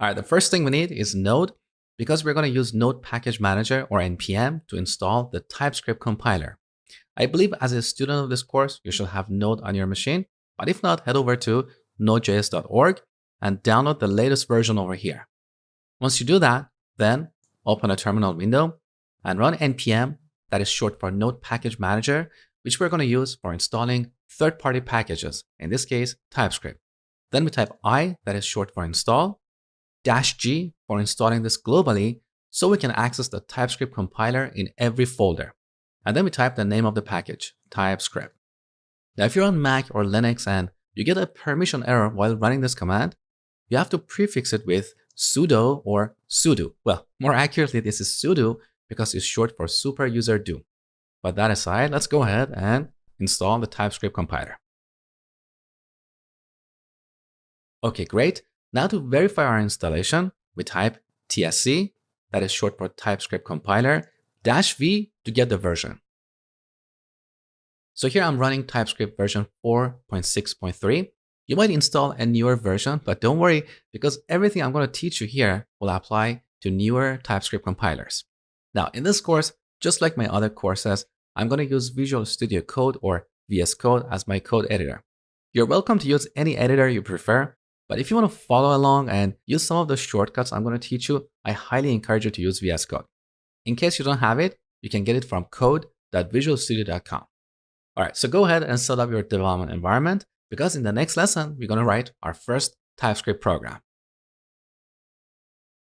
All right, the first thing we need is Node because we're going to use Node Package Manager or NPM to install the TypeScript compiler. I believe as a student of this course, you should have Node on your machine, but if not, head over to nodejs.org and download the latest version over here. Once you do that, then open a terminal window and run npm, that is short for Node Package Manager, which we're going to use for installing third-party packages, in this case, TypeScript. Then we type I, that is short for install, -G for installing this globally so we can access the TypeScript compiler in every folder. And then we type the name of the package, TypeScript. Now, if you're on Mac or Linux and you get a permission error while running this command, you have to prefix it with sudo or sudo. Well, more accurately, this is sudo because it's short for super user do. But that aside, let's go ahead and install the TypeScript compiler. Okay, great. Now to verify our installation, we type tsc, that is short for TypeScript compiler, -v to get the version. So here I'm running TypeScript version 4.6.3. You might install a newer version, but don't worry because everything I'm going to teach you here will apply to newer TypeScript compilers. Now in this course, just like my other courses, I'm going to use Visual Studio Code or VS Code as my code editor. You're welcome to use any editor you prefer, but if you want to follow along and use some of the shortcuts I'm going to teach you, I highly encourage you to use VS Code. In case you don't have it, you can get it from code.visualstudio.com. All right, so go ahead and set up your development environment because in the next lesson, we're going to write our first TypeScript program.